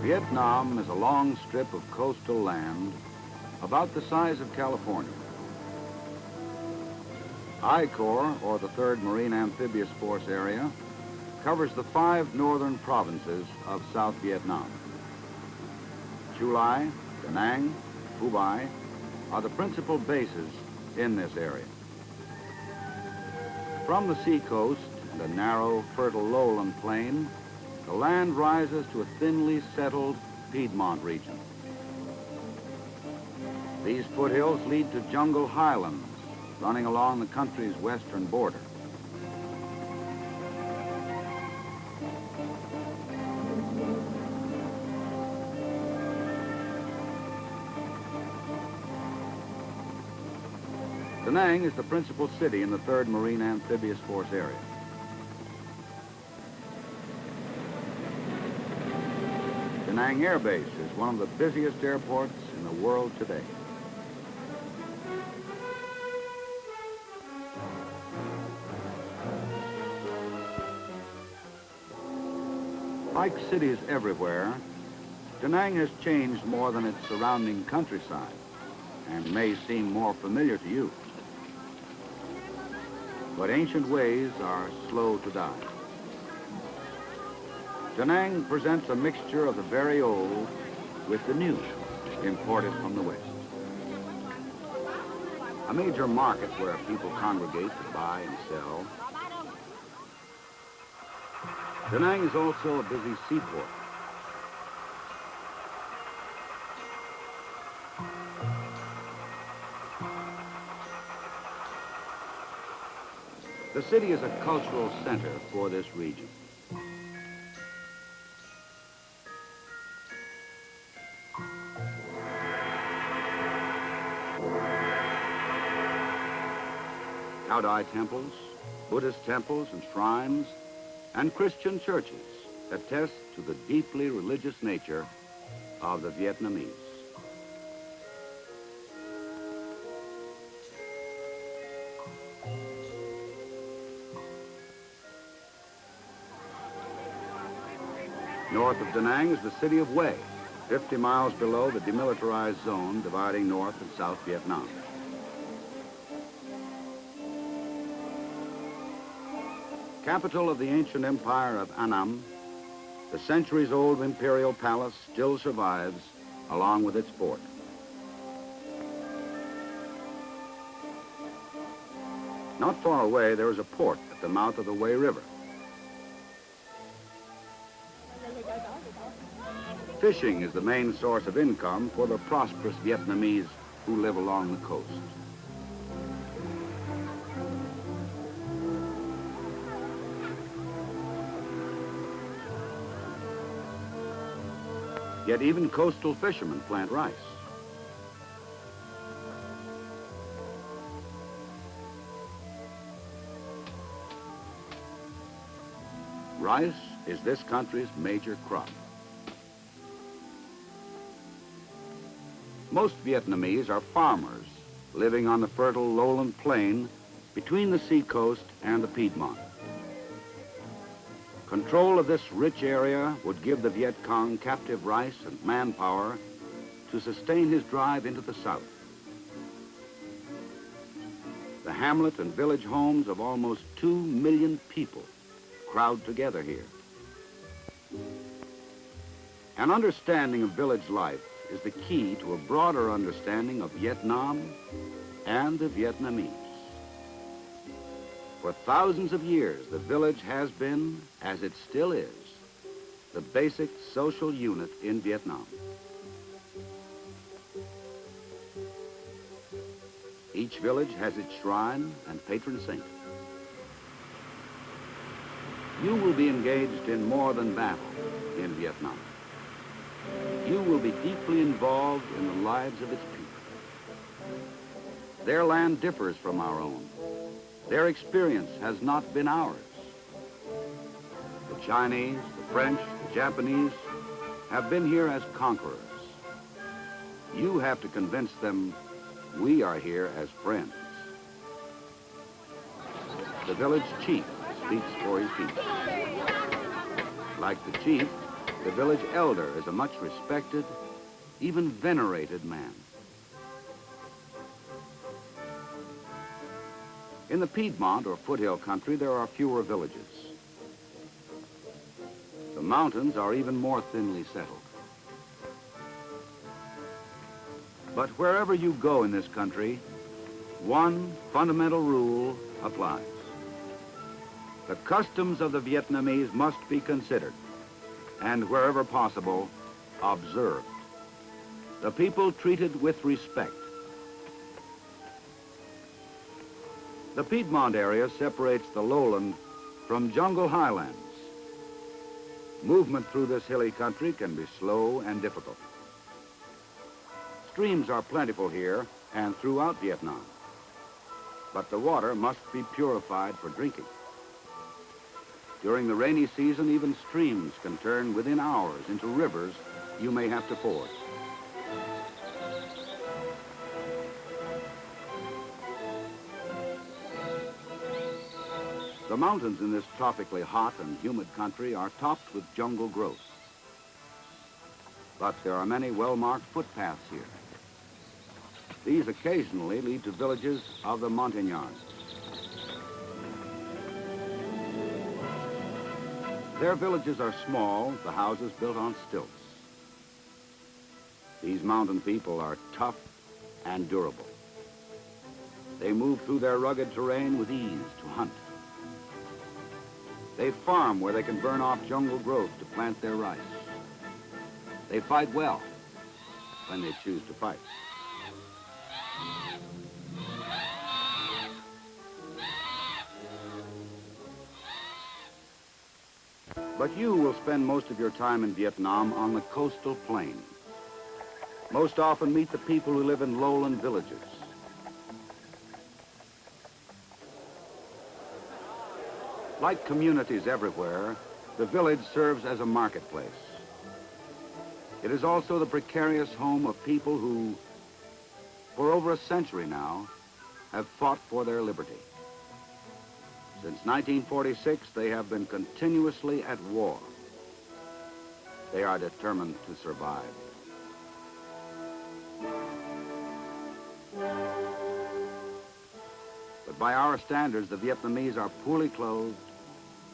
Vietnam is a long strip of coastal land about the size of California. I Corps, or the 3rd Marine Amphibious Force Area, covers the 5 northern provinces of South Vietnam. Chu Lai, Da Nang, Phu Bai are the principal bases in this area. From the seacoast and a narrow, fertile lowland plain, the land rises to a thinly settled Piedmont region. These foothills lead to jungle highlands running along the country's western border. Da Nang is the principal city in the 3rd Marine Amphibious Force Area. Da Nang Air Base is one of the busiest airports in the world today. Like cities everywhere, Da Nang has changed more than its surrounding countryside and may seem more familiar to you. But ancient ways are slow to die. Da Nang presents a mixture of the very old with the new, imported from the West. A major market where people congregate to buy and sell. Da Nang is also a busy seaport. The city is a cultural center for this region. Cao Dai temples, Buddhist temples and shrines, and Christian churches attest to the deeply religious nature of the Vietnamese. North of Da Nang is the city of Hue, 50 miles below the demilitarized zone dividing North and South Vietnam. Capital of the ancient empire of Annam, the centuries-old imperial palace still survives along with its fort. Not far away, there is a port at the mouth of the Hue River. Fishing is the main source of income for the prosperous Vietnamese who live along the coast. Yet even coastal fishermen plant rice. Rice is this country's major crop. Most Vietnamese are farmers living on the fertile lowland plain between the seacoast and the Piedmont. Control of this rich area would give the Viet Cong captive rice and manpower to sustain his drive into the south. The hamlet and village homes of almost 2 million people crowd together here. An understanding of village life is the key to a broader understanding of Vietnam and the Vietnamese. For thousands of years, the village has been, as it still is, the basic social unit in Vietnam. Each village has its shrine and patron saint. You will be engaged in more than battle in Vietnam. You will be deeply involved in the lives of its people. Their land differs from our own. Their experience has not been ours. The Chinese, the French, the Japanese have been here as conquerors. You have to convince them we are here as friends. The village chief speaks for his people. Like the chief, The village elder is a much respected, even venerated man. In the Piedmont or foothill country, there are fewer villages. The mountains are even more thinly settled. But wherever you go in this country, one fundamental rule applies. The customs of the Vietnamese must be considered and, wherever possible, observed. The people treated with respect. The Piedmont area separates the lowland from jungle highlands. Movement through this hilly country can be slow and difficult. Streams are plentiful here and throughout Vietnam, but the water must be purified for drinking. During the rainy season, even streams can turn within hours into rivers you may have to ford. The mountains in this tropically hot and humid country are topped with jungle growth. But there are many well-marked footpaths here. These occasionally lead to villages of the Montagnards. Their villages are small, the houses built on stilts. These mountain people are tough and durable. They move through their rugged terrain with ease to hunt. They farm where they can burn off jungle growth to plant their rice. They fight well when they choose to fight. But you will spend most of your time in Vietnam on the coastal plain. Most often meet the people who live in lowland villages. Like communities everywhere, the village serves as a marketplace. It is also the precarious home of people who, for over a century now, have fought for their liberty. Since 1946, they have been continuously at war. They are determined to survive. But by our standards, the Vietnamese are poorly clothed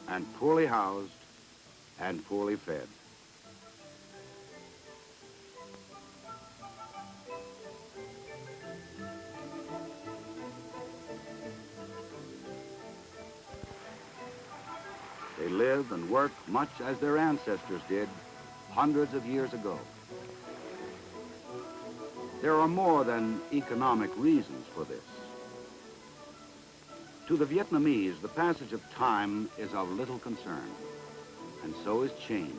and poorly housed and poorly fed. They live and work much as their ancestors did hundreds of years ago. There are more than economic reasons for this. To the Vietnamese, the passage of time is of little concern, and so is change.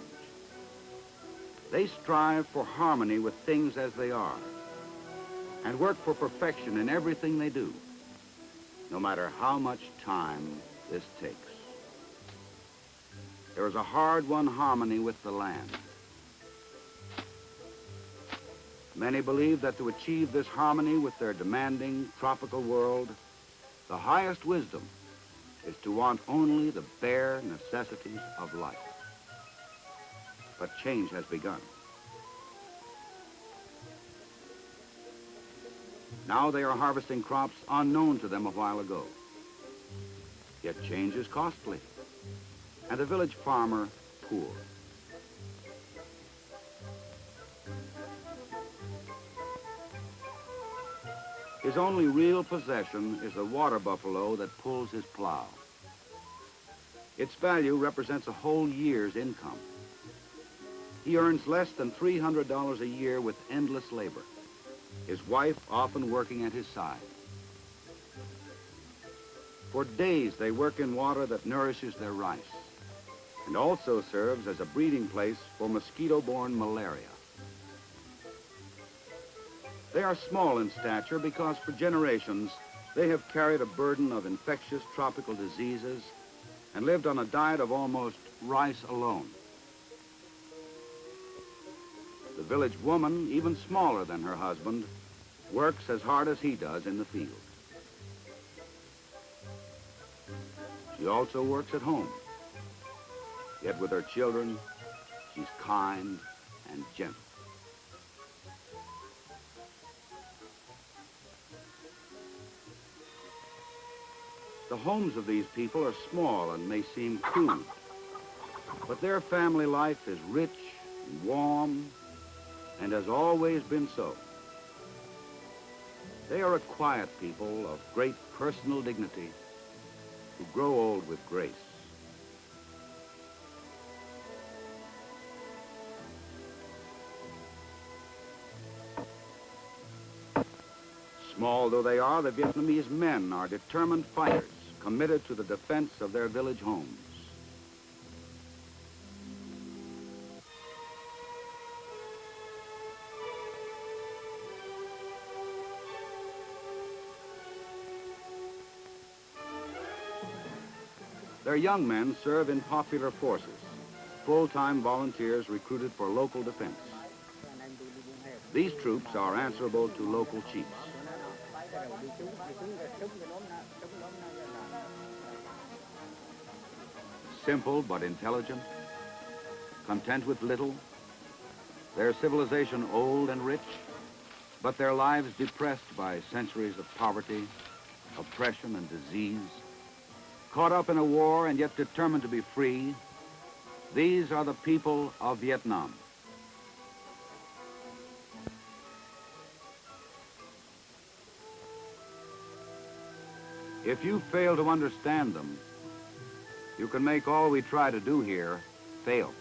They strive for harmony with things as they are, and work for perfection in everything they do, no matter how much time this takes. There is a hard-won harmony with the land. Many believe that to achieve this harmony with their demanding tropical world, the highest wisdom is to want only the bare necessities of life. But change has begun. Now they are harvesting crops unknown to them a while ago. Yet change is costly, and the village farmer poor. His only real possession is the water buffalo that pulls his plow. Its value represents a whole year's income. He earns less than $300 a year with endless labor, his wife often working at his side. For days they work in water that nourishes their rice and also serves as a breeding place for mosquito-borne malaria. They are small in stature because for generations they have carried a burden of infectious tropical diseases and lived on a diet of almost rice alone. The village woman, even smaller than her husband, works as hard as he does in the field. She also works at home. Yet with her children, She's kind and gentle. The homes of these people are small and may seem crude, but their family life is rich and warm and has always been so. They are a quiet people of great personal dignity who grow old with grace. Small though they are, the Vietnamese men are determined fighters, committed to the defense of their village homes. Their young men serve in popular forces, full-time volunteers recruited for local defense. These troops are answerable to local chiefs. Simple but intelligent, content with little, their civilization old and rich, but their lives depressed by centuries of poverty, oppression, and disease, caught up in a war and yet determined to be free, these are the people of Vietnam. If you fail to understand them, you can make all we try to do here fail.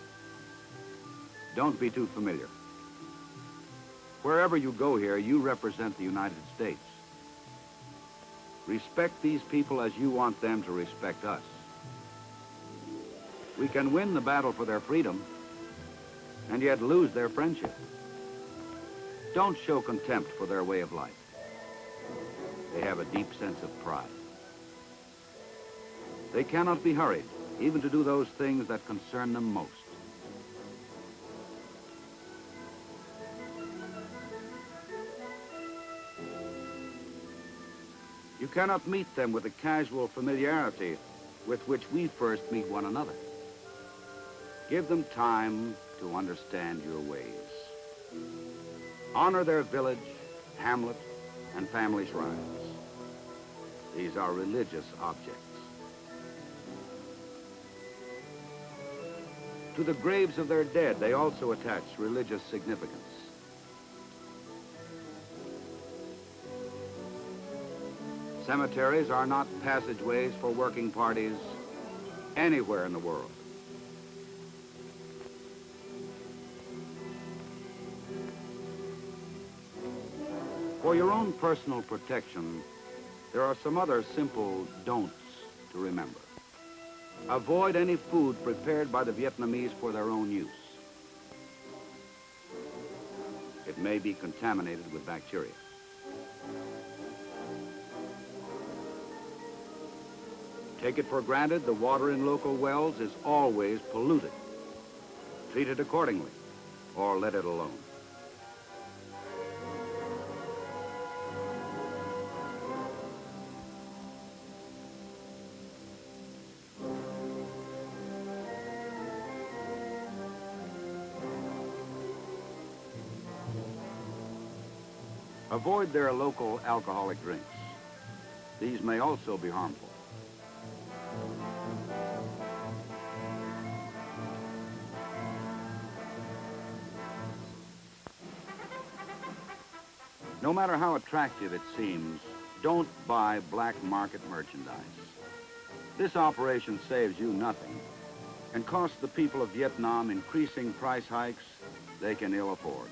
Don't be too familiar. Wherever you go here, you represent the United States. Respect these people as you want them to respect us. We can win the battle for their freedom and yet lose their friendship. Don't show contempt for their way of life. They have a deep sense of pride. They cannot be hurried, even to do those things that concern them most. You cannot meet them with the casual familiarity with which we first meet one another. Give them time to understand your ways. Honor their village, hamlet, and family shrines. These are religious objects. To the graves of their dead, they also attach religious significance. Cemeteries are not passageways for working parties anywhere in the world. For your own personal protection, there are some other simple don'ts to remember. Avoid any food prepared by the Vietnamese for their own use. It may be contaminated with bacteria. Take it for granted the water in local wells is always polluted. Treat it accordingly, or let it alone. Avoid their local alcoholic drinks. These may also be harmful. No matter how attractive it seems, don't buy black market merchandise. This operation saves you nothing and costs the people of Vietnam increasing price hikes they can ill afford.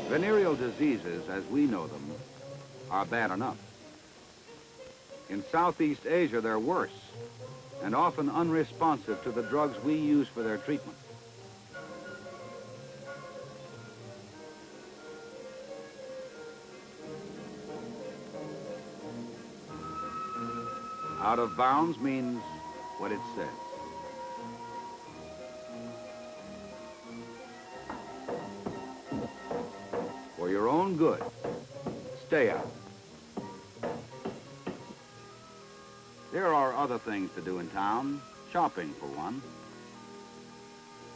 Venereal diseases, as we know them, are bad enough. In Southeast Asia, they're worse and often unresponsive to the drugs we use for their treatment. Out of bounds means what it says. For your own good, stay out. There are other things to do in town, shopping for one.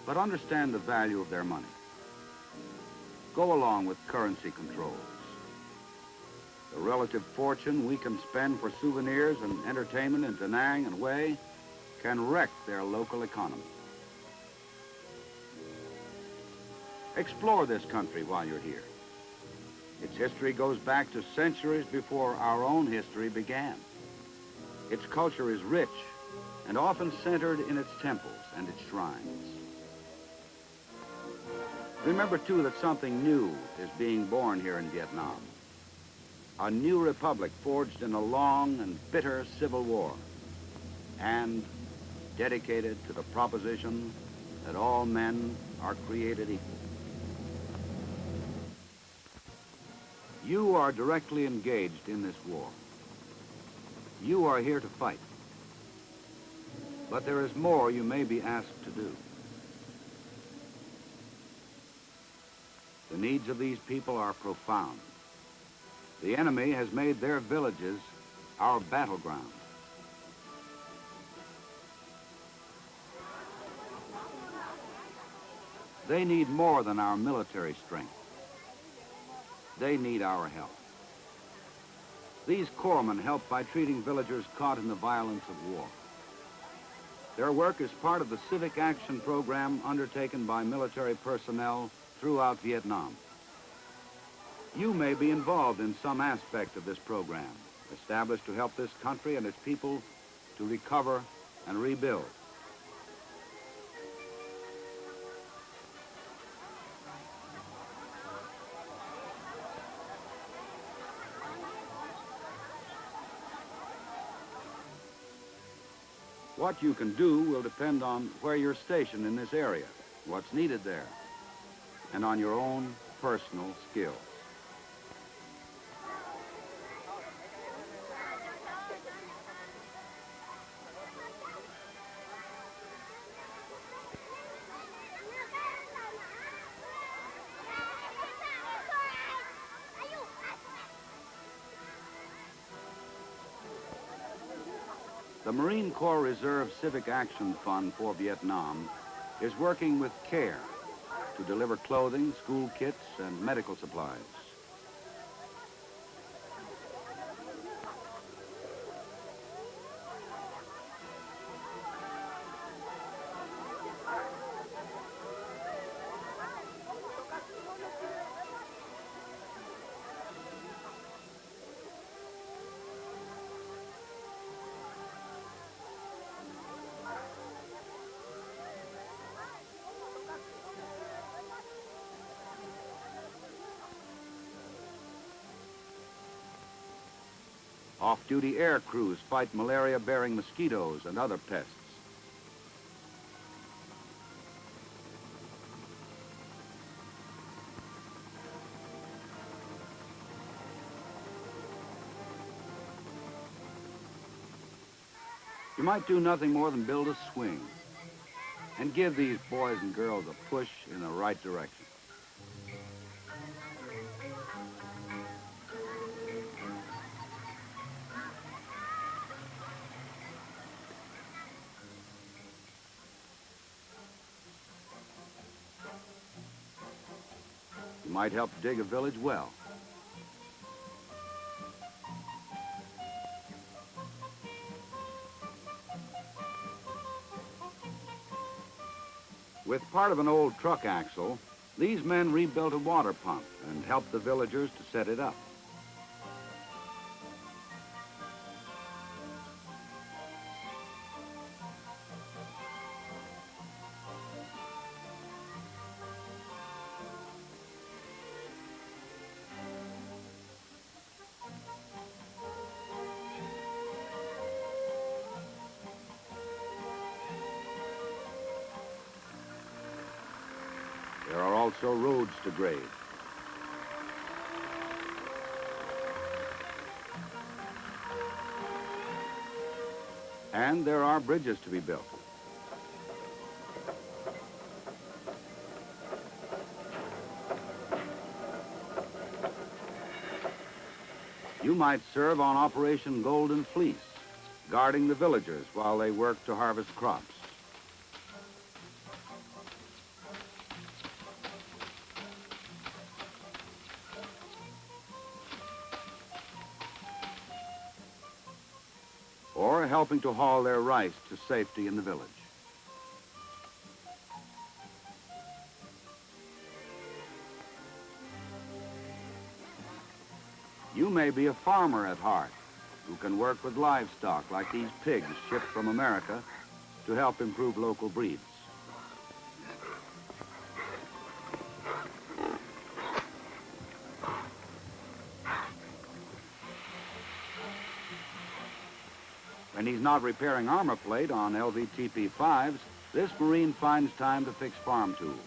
But understand the value of their money. Go along with currency controls. The relative fortune we can spend for souvenirs and entertainment in Da Nang and Hue can wreck their local economy. Explore this country while you're here. Its history goes back to centuries before our own history began. Its culture is rich and often centered in its temples and its shrines. Remember, too, that something new is being born here in Vietnam. A new republic forged in a long and bitter civil war and dedicated to the proposition that all men are created equal. You are directly engaged in this war. You are here to fight. But there is more you may be asked to do. The needs of these people are profound. The enemy has made their villages our battleground. They need more than our military strength. They need our help. These corpsmen help by treating villagers caught in the violence of war. Their work is part of the Civic Action Program undertaken by military personnel throughout Vietnam. You may be involved in some aspect of this program, established to help this country and its people to recover and rebuild. What you can do will depend on where you're stationed in this area, what's needed there, and on your own personal skills. The Marine Corps Reserve Civic Action Fund for Vietnam is working with care to deliver clothing, school kits, and medical supplies. Off-duty air crews fight malaria-bearing mosquitoes and other pests. You might do nothing more than build a swing and give these boys and girls a push in the right direction. You might help dig a village well. With part of an old truck axle, these men rebuilt a water pump and helped the villagers to set it up. There are also roads to grade. And there are bridges to be built. You might serve on Operation Golden Fleece guarding the villagers while they work to harvest crops. Or helping to haul their rice to safety in the village. You may be a farmer at heart who can work with livestock like these pigs shipped from America to help improve local breeds. When he's not repairing armor plate on LVTP-5s, this Marine finds time to fix farm tools.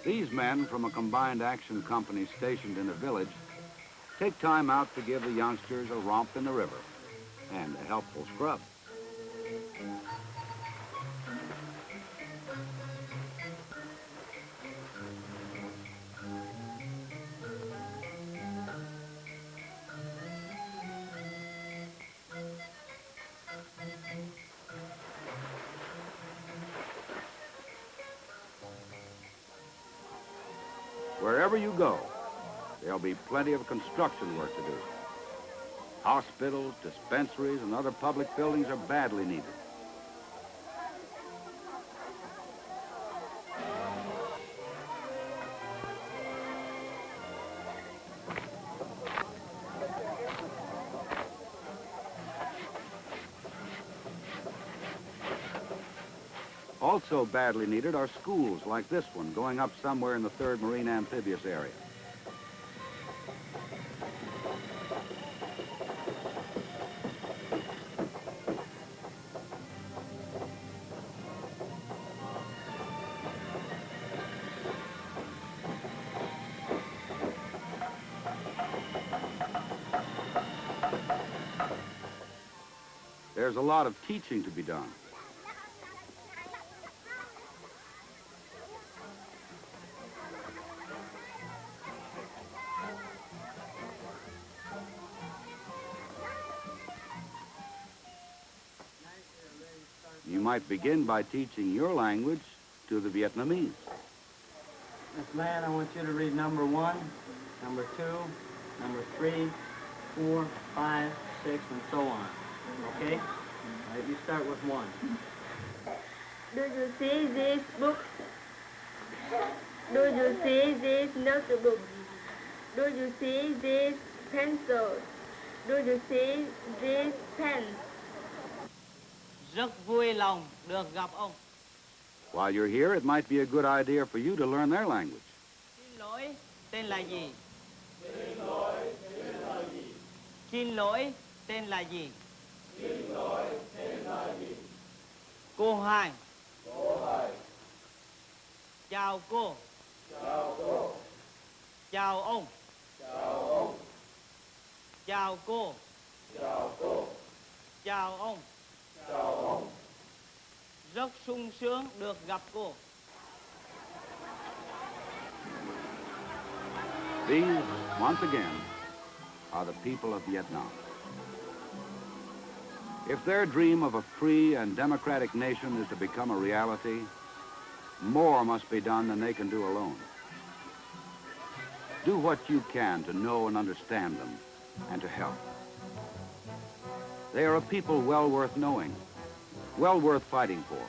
These men from a combined action company stationed in a village take time out to give the youngsters a romp in the river and a helpful scrub. Wherever you go, there'll be plenty of construction work to do. Hospitals, dispensaries, and other public buildings are badly needed. Also badly needed are schools like this one going up somewhere in the 3rd Marine Amphibious Area. There's a lot of teaching to be done. You might begin by teaching your language to the Vietnamese. Miss Mann, I want you to read number 1, number 2, number 3, 4, 5, 6, and so on. Okay? All right, you start with 1. Do you see this book? Do you see this notebook? Do you see this pencil? Do you see this pen? Rất vui lòng được gặp ông. While you're here, it might be a good idea for you to learn their language. Xin lỗi, tên là gì? Xin lỗi, tên là gì? Xin lỗi, tên là gì? Xin lỗi, tên là gì? Cô hai. Cô hai. Chào cô. Chào cô. Chào ông. Chào ông. Chào cô. Chào cô. Chào ông. Chào ông. Rất sung sướng được gặp cô. These, once again, are the people of Vietnam. If their dream of a free and democratic nation is to become a reality, more must be done than they can do alone. Do what you can to know and understand them and to help. They are a people well worth knowing, well worth fighting for.